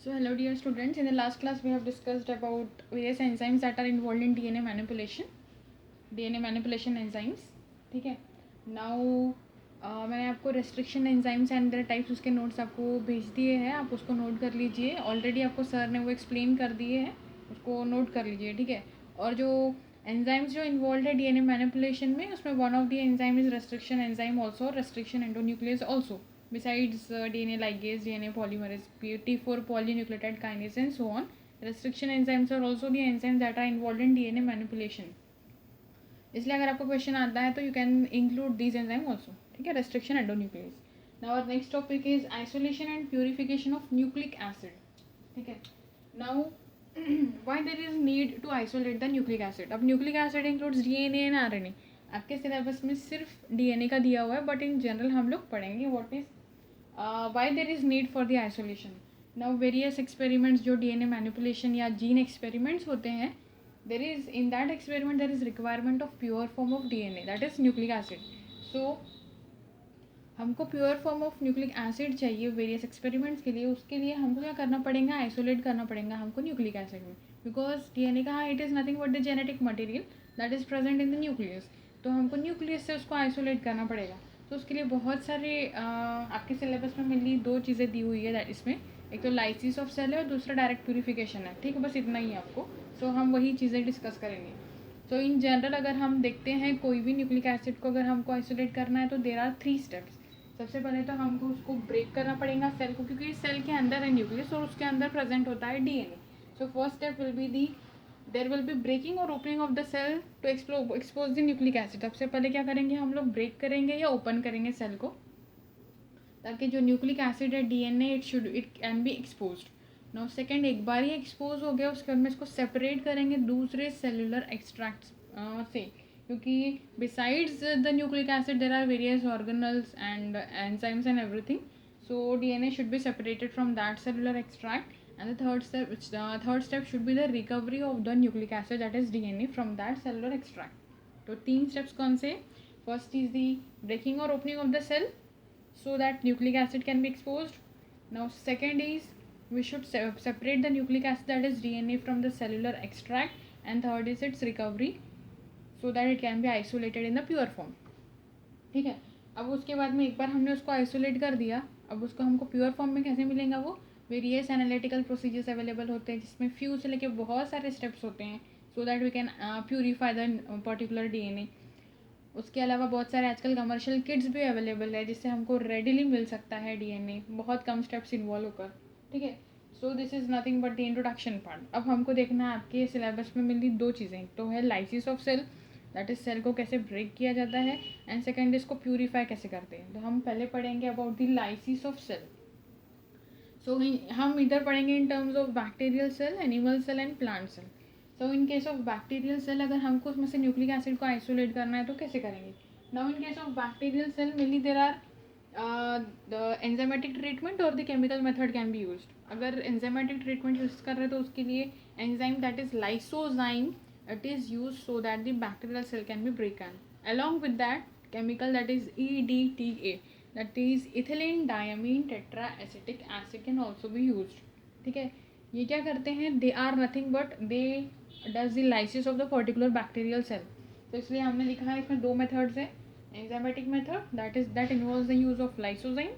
So hello dear students, in the last class we have discussed about various enzymes that are involved in DNA manipulation enzymes. ठीक है. Now मैंने आपको restriction enzymes and their types उसके notes आपको भेज दिए हैं, आप उसको note कर लीजिए. ऑलरेडी आपको सर ने वो explain कर दिए हैं, उसको note कर लीजिए. ठीक है. और जो enzymes जो involved है DNA manipulation में, उसमें one of the enzyme is restriction enzyme also, restriction endonuclease also. Besides DNA ligase, DNA polymerase, T4 polynucleotide kinase and so on. Restriction enzymes are also the enzymes that are involved in DNA manipulation. इसलिए अगर आपको question आता है तो you can include these enzyme also. ठीक है. Restriction endonuclease. Now our next topic is isolation and purification of nucleic acid. ठीक है. Now why there is need to isolate the nucleic acid. अब nucleic acid includes DNA and RNA. आपके syllabus में सिर्फ DNA का दिया हुआ है, बट इन जनरल हम लोग पढ़ेंगे what is why there is need for the isolation. Now various experiments जो DNA manipulation या gene experiments होते हैं, there is in that experiment there is requirement of pure form of DNA, that is nucleic acid. So हमको pure form of nucleic acid चाहिए various experiments के लिए. उसके लिए हमको क्या करना पड़ेगा, आइसोलेट करना पड़ेगा हमको न्यूक्लिक एसिड में, बिकॉज डीएनए का it is nothing but the genetic material that is present in the nucleus. तो हमको न्यूक्लियस से उसको आइसोलेट करना पड़ेगा. तो उसके लिए बहुत सारे आपके सिलेबस में मेनली दो चीज़ें दी हुई है इसमें. एक तो लाइसिस ऑफ सेल है और दूसरा डायरेक्ट प्यूरिफिकेशन है. ठीक है, बस इतना ही आपको. सो हम वही चीज़ें डिस्कस करेंगे. सो इन जनरल अगर हम देखते हैं कोई भी न्यूक्लिक एसिड को अगर हमको आइसोलेट करना है तो देर आर 3 स्टेप्स. सबसे पहले तो हमको उसको ब्रेक करना पड़ेगा सेल को, क्योंकि सेल के अंदर है न्यूक्लियस और उसके अंदर प्रेजेंट होता है DNA. So first step will be the there will be breaking और opening of the cell to expose the nucleic acid. सबसे पहले क्या करेंगे हम लोग, ब्रेक करेंगे या ओपन करेंगे सेल को, ताकि जो न्यूक्लिक एसिड है DNA it can be exposed. Now second, एक बार ही एक्सपोज हो गया उसके बाद में इसको सेपरेट करेंगे दूसरे सेलुलर एक्सट्रैक्ट्स से, क्योंकि besides the nucleic acid there are various organelles and enzymes and everything. So DNA should be separated from that cellular extract. And the third step should be the recovery of the nucleic acid, that is DNA, from that cellular extract. तो 3 steps कौन से? First is the breaking or opening of the cell so that nucleic acid can be exposed. Now second is we should separate the nucleic acid, that is DNA, from the cellular extract. And third is its recovery so that it can be isolated in the pure form. ठीक है. अब उसके बाद में एक बार हमने उसको आइसोलेट कर दिया, अब उसको हमको प्योर फॉर्म में कैसे मिलेगा वो, वेरियस एनालिटिकल प्रोसीजर्स अवेलेबल होते हैं जिसमें फ्यू से लेके बहुत सारे स्टेप्स होते हैं so that we can purify the particular DNA. उसके अलावा बहुत सारे आजकल कमर्शियल किट्स भी अवेलेबल है जिससे हमको रेडिली मिल सकता है डीएनए, बहुत कम स्टेप्स इन्वॉल्व होकर. ठीक है. So this is nothing but the introduction part. अब हमको देखना है आपके सिलेबस में मिली 2 चीज़ें, तो है lysis of cell, that is cell को कैसे ब्रेक किया जाता है, एंड सेकेंड इसको प्यूरीफाई कैसे करते हैं. तो हम पहले पढ़ेंगे about the lysis of cell. So हम इधर पढ़ेंगे in terms of bacterial cell, animal cell and plant cell. So in case of bacterial cell अगर हमको उसमें से न्यूक्लिक एसिड को आइसोलेट करना है तो कैसे करेंगे. Now in case of bacterial cell mainly there are the enzymatic treatment और the chemical method can be used. अगर एंजाइमेटिक ट्रीटमेंट यूज कर रहे हैं तो उसके लिए enzyme that is lysozyme it is used so that the bacterial cell can be broken. Along with that, chemical that is EDTA, that is ethylene diamine tetraacetic acid, can also be used. ठीक है. ये क्या करते हैं, they are nothing but they does the lysis of the particular bacterial cell. तो इसलिए हमने लिखा है इसमें 2 methods है. enzymatic method that involves the use of lysozyme,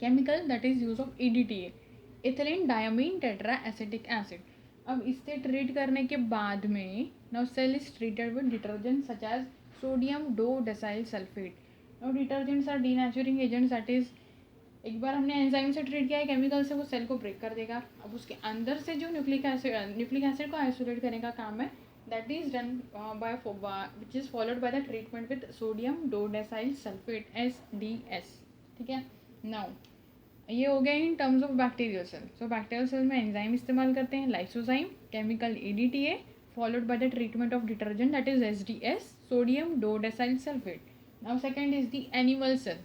chemical that is use of EDTA, ethylene diamine tetraacetic acid. अब इससे treat करने के बाद में now cell is treated with detergent such as sodium dodecyl sulphate. Now detergents are denaturing agents, that is एक बार हमने enzyme से ट्रीट किया है केमिकल से, वो सेल को ब्रेक कर देगा. अब उसके अंदर से जो न्यूक्लिक एसिड को आइसोलेट करने का काम है, that is done by which is followed by the treatment with sodium dodecyl sulphate SDS. ठीक है. नाउ ये हो गया in terms of bacterial cell. So bacterial cell में एंजाइम इस्तेमाल करते हैं lysozyme, chemical EDTA, followed by the treatment of detergent that is SDS, sodium dodecyl sulphate. Now second is the animal cell.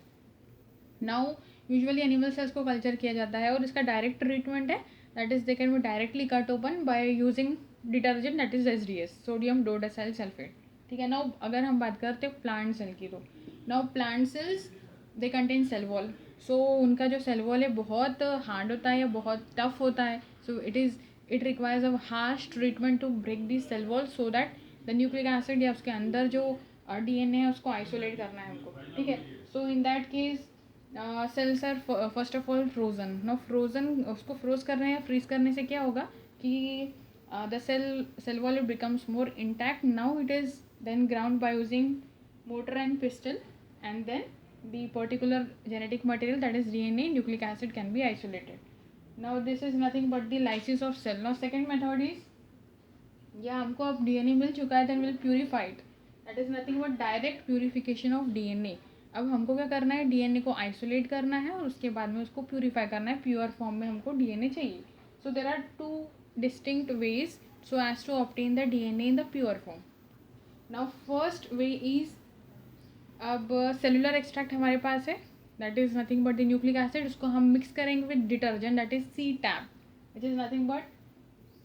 Now usually animal cells को culture किया जाता है और इसका डायरेक्ट ट्रीटमेंट है, that is they can be directly cut open by using detergent that is SDS, sodium dodecyl sulphate. ठीक है. Now अगर हम बात करते हैं प्लांट सेल की, तो now plant cells they contain cell wall. So उनका जो सेल वॉल है बहुत हार्ड होता है या बहुत टफ होता है. So it requires a harsh treatment to break this cell wall so that the nucleic acid या उसके अंदर जो DNA है उसको आइसोलेट करना है हमको. ठीक है. So in that case cells are first of all frozen. No frozen उसको फ्रोज करने या फ्रीज करने से क्या होगा कि the cell wall becomes more intact. Now it is then ground by using mortar and pestle, and then the particular genetic material, that is DNA, nucleic acid, can be isolated. Now this is nothing but the lysis of cell. Now second method is, या हमको अब DNA मिल चुका है, then we'll purify it. That is nothing but direct purification of DNA. अब हमको क्या करना है, DNA को आइसोलेट करना है और उसके बाद में उसको प्यूरीफाई करना है. प्योर फॉर्म में हमको DNA चाहिए. So there are two distinct ways so as to obtain the DNA in the pure form. Now first way is, अब सेलुलर एक्सट्रैक्ट हमारे पास है, that is nothing but the nucleic acid. उसको हम mix करेंगे with detergent, that is CTAB, which is nothing but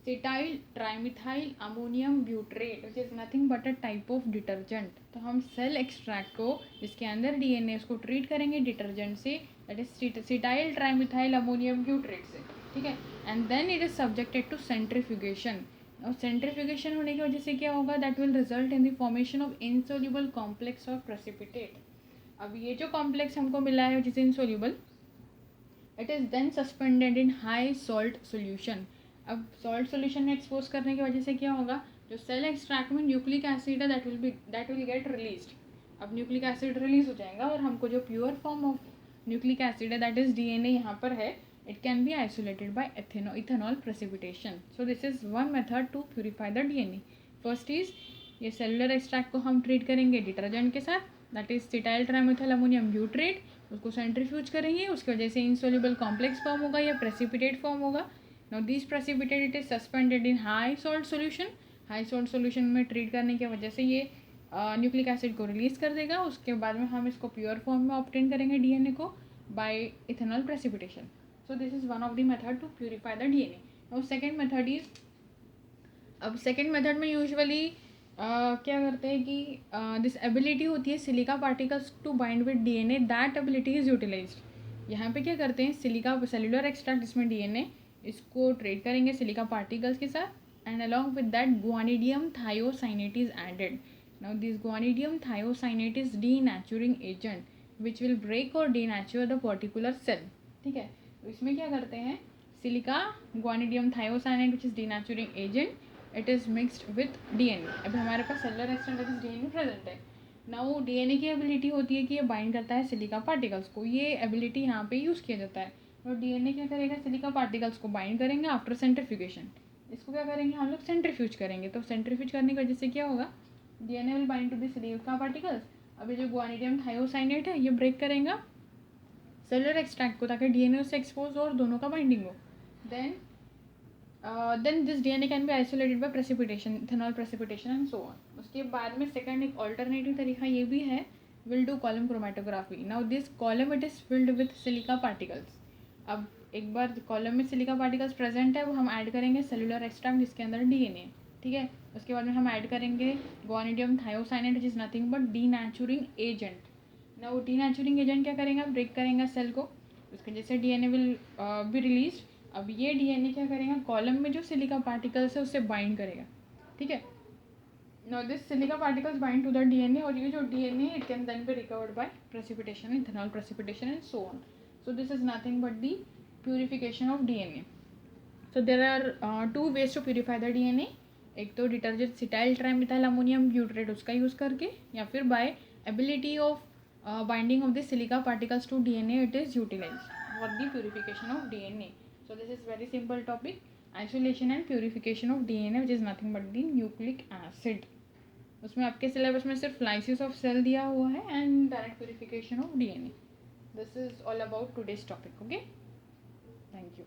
cetyl trimethyl ammonium butyrate, which is nothing but a type of detergent. तो हम cell extract को जिसके अंदर DNA उसको treat करेंगे डिटर्जेंट से, that is cetyl trimethyl ammonium butyrate से. ठीक है. And then it is subjected to centrifugation. और सेंट्रीफ्यूगेशन होने की वजह से क्या होगा, that will result in the formation of insoluble complex और प्रेसिपिटेट. अब ये जो कॉम्प्लेक्स हमको मिला है which is insoluble, it is then suspended in high salt solution. अब सॉल्ट सोल्यूशन में एक्सपोज करने की वजह से क्या होगा, जो सेल एक्सट्रैक्ट में न्यूक्लिक एसिड है दैट विल गेट रिलीज्ड. अब न्यूक्लिक एसिड रिलीज हो जाएगा और हमको जो pure form of nucleic acid है, दैट इज़ DNA यहाँ पर है, it can be isolated by ethanol precipitation. So this is one method to purify the DNA. First is, ये सेलुलर एक्सट्रैक्ट को हम ट्रीट करेंगे डिटर्जेंट के साथ, that is cetyl trimethyl ammonium butyrate. उसको सेंट्रीफ्यूज करेंगे, उसकी वजह से इनसोल्यूबल कॉम्प्लेक्स फॉर्म होगा या प्रेसिपिटेट फॉर्म होगा. Now this precipitate it is suspended in high salt solution. High salt solution में ट्रीट करने की वजह से ये न्यूक्लिक एसिड को रिलीज कर देगा. उसके बाद में हम इसको प्योर फॉर्म में ऑब्टेन करेंगे DNA को by ethanol precipitation. So this is one of the method to purify the DNA. Now second method is, अब second method में usually क्या करते हैं कि this ability होती है silica particles to bind with DNA, that ability is utilized. यहाँ पे क्या करते हैं, सिलिका सेलुलर एक्सट्रैक्ट जिसमें DNA, इसको ट्रेड करेंगे सिलिका पार्टिकल्स के साथ, and along with that guanidinium thiocyanate is added. Now this guanidinium thiocyanate is denaturing agent which will break or denature the particular cell. ठीक है. तो इसमें क्या करते हैं, silica guanidium thiocyanate which is denaturing agent, it is mixed with DNA. अभी हमारे पास cellular extract is DNA present है. नाउ DNA की एबिलिटी होती है कि ये बाइंड करता है सिलिका पार्टिकल्स को. ये एबिलिटी यहाँ पे यूज़ किया जाता है. और DNA क्या करेगा, सिलिका पार्टिकल्स को बाइंड करेंगे आफ्टर सेंट्रीफ्यूगेशन. इसको क्या करेंगे हम लोग, सेंट्रीफ्यूज करेंगे. तो सेंट्रीफ्यूज करने की वजह से क्या होगा, DNA will bind to the silica particles. अभी जो गुआनिडियम थायोसाइनेट है ये ब्रेक करेगा सेलुलर एक्सट्रैक्ट को ताकि DNA उससे एक्सपोज और दोनों का बाइंडिंग हो. Then this DNA can be isolated by precipitation, ethanol precipitation and so on. उसके बाद में सेकंड एक ऑल्टरनेटिव तरीका ये भी है, will do column chromatography. Now this column it is filled with silica particles. अब एक बार कॉलम में सिलिका पार्टिकल्स प्रेजेंट है, वो हम ऐड करेंगे सेलुलर एक्सट्रैक्ट जिसके अंदर DNA. ठीक है. उसके बाद में हम ऐड करेंगे guanidium thiocyanate which is nothing but denaturing agent. ना वो डीनेचुरिंग एजेंट क्या करेगा, ब्रेक करेगा सेल को, उसके जैसे DNA विल बी रिलीज. अब ये DNA क्या करेगा, कॉलम में जो सिलिका पार्टिकल्स है उससे बाइंड करेगा. ठीक है. Now this silica particles bind to the DNA, और ये जो DNA it can then be recovered by precipitation, ethanol precipitation and so on. So this is nothing but the purification of DNA. So there are two ways to purify the DNA. एक तो detergent cetyl trimethyl ammonium butyrate उसका use करके, या फिर by ability of binding of the silica particles to DNA, it is utilized for the purification of DNA. So this is very simple topic, isolation and purification of DNA, which is nothing but the nucleic acid. उसमें आपके syllabus में सिर्फ lysis of cell दिया हुआ है and direct purification of DNA. This is all about today's topic. Okay, thank you.